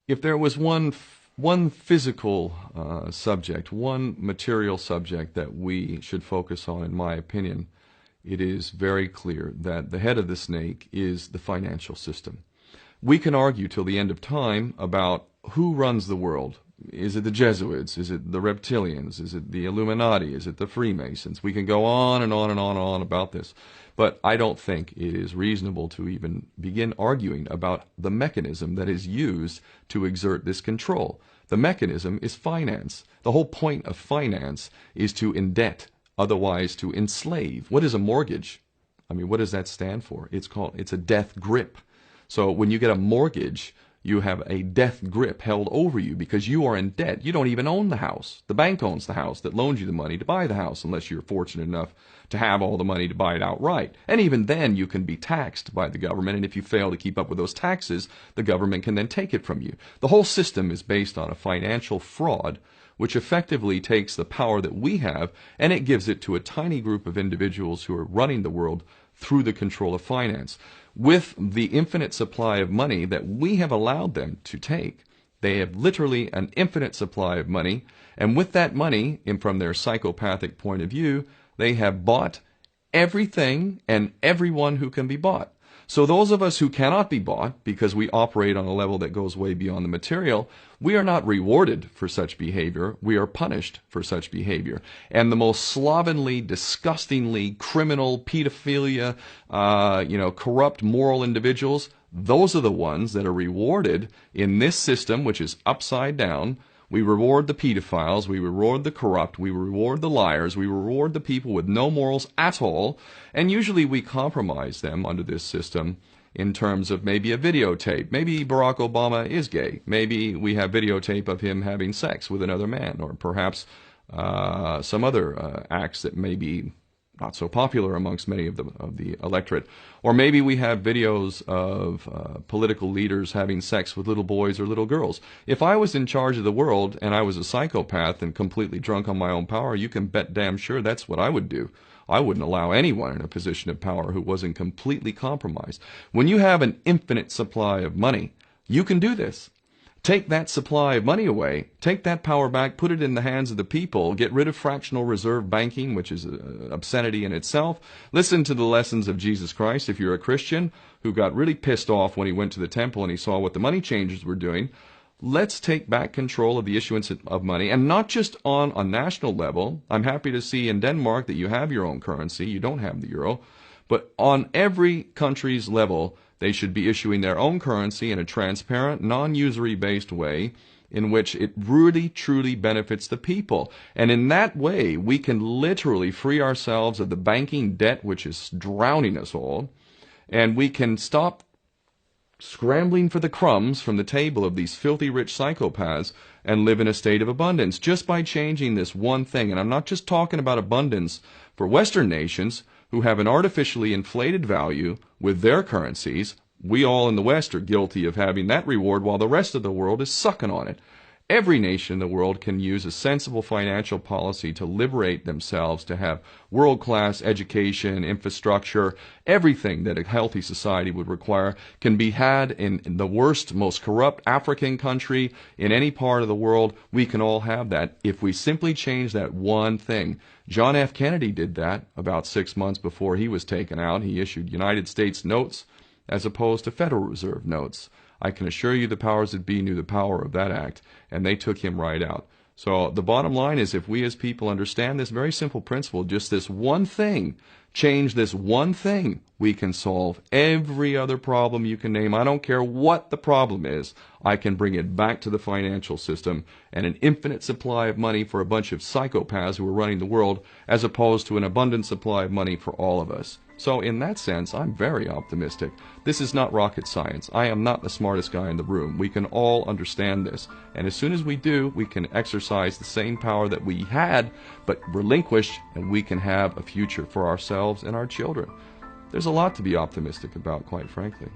If there was one physical subject, one material subject that we should focus on, in my opinion, it is very clear that the head of the snake is the financial system. We can argue till the end of time about who runs the world. Is it the Jesuits? Is it the reptilians? Is it the Illuminati? Is it the Freemasons? We can go on and on and on and on about this. But I don't think it is reasonable to even begin arguing about the mechanism that is used to exert this control. The mechanism is finance. The whole point of finance is to indebt, otherwise to enslave. What is a mortgage? I mean, what does that stand for? It's a death grip. So when you get a mortgage, you have a death grip held over you because you are in debt. You don't even own the house. The bank owns the house that loans you the money to buy the house, unless you're fortunate enough to have all the money to buy it outright. And even then, you can be taxed by the government, and if you fail to keep up with those taxes, the government can then take it from you. The whole system is based on a financial fraud, which effectively takes the power that we have and it gives it to a tiny group of individuals who are running the world through the control of finance. With the infinite supply of money that we have allowed them to take, they have literally an infinite supply of money, and with that money, and from their psychopathic point of view, they have bought everything and everyone who can be bought. So those of us who cannot be bought, because we operate on a level that goes way beyond the material, we are not rewarded for such behavior. We are punished for such behavior. And the most slovenly, disgustingly criminal, pedophilia, corrupt moral individuals, those are the ones that are rewarded in this system, which is upside down. We reward the pedophiles, we reward the corrupt, we reward the liars, we reward the people with no morals at all, and usually we compromise them under this system in terms of maybe a videotape. Maybe Barack Obama is gay. Maybe we have videotape of him having sex with another man, or perhaps some other acts that may be not so popular amongst many of the electorate. Or maybe we have videos of political leaders having sex with little boys or little girls. If I was in charge of the world and I was a psychopath and completely drunk on my own power, you can bet damn sure that's what I would do. I wouldn't allow anyone in a position of power who wasn't completely compromised. When you have an infinite supply of money, you can do this. Take that supply of money away, take that power back, put it in the hands of the people, get rid of fractional reserve banking, which is an obscenity in itself. Listen to the lessons of Jesus Christ. If you're a Christian who got really pissed off when he went to the temple and he saw what the money changers were doing, let's take back control of the issuance of money, and not just on a national level. I'm happy to see in Denmark that you have your own currency. You don't have the euro. But on every country's level, they should be issuing their own currency in a transparent, non-usury based way in which it really, truly benefits the people. And in that way, we can literally free ourselves of the banking debt which is drowning us all, and we can stop scrambling for the crumbs from the table of these filthy rich psychopaths and live in a state of abundance just by changing this one thing. And I'm not just talking about abundance for Western nations who have an artificially inflated value with their currencies. We all in the West are guilty of having that reward while the rest of the world is sucking on it. Every nation in the world can use a sensible financial policy to liberate themselves, to have world-class education, infrastructure. Everything that a healthy society would require can be had in the worst, most corrupt African country in any part of the world. We can all have that if we simply change that one thing. John F. Kennedy did that about 6 months before he was taken out. He issued United States notes as opposed to Federal Reserve notes. I can assure you the powers that be knew the power of that act, and they took him right out. So the bottom line is, if we as people understand this very simple principle, just this one thing, change this one thing, we can solve every other problem you can name. I don't care what the problem is. I can bring it back to the financial system and an infinite supply of money for a bunch of psychopaths who are running the world, as opposed to an abundant supply of money for all of us. So in that sense, I'm very optimistic. This is not rocket science. I am not the smartest guy in the room. We can all understand this. And as soon as we do, we can exercise the same power that we had, but relinquished, and we can have a future for ourselves and our children. There's a lot to be optimistic about, quite frankly.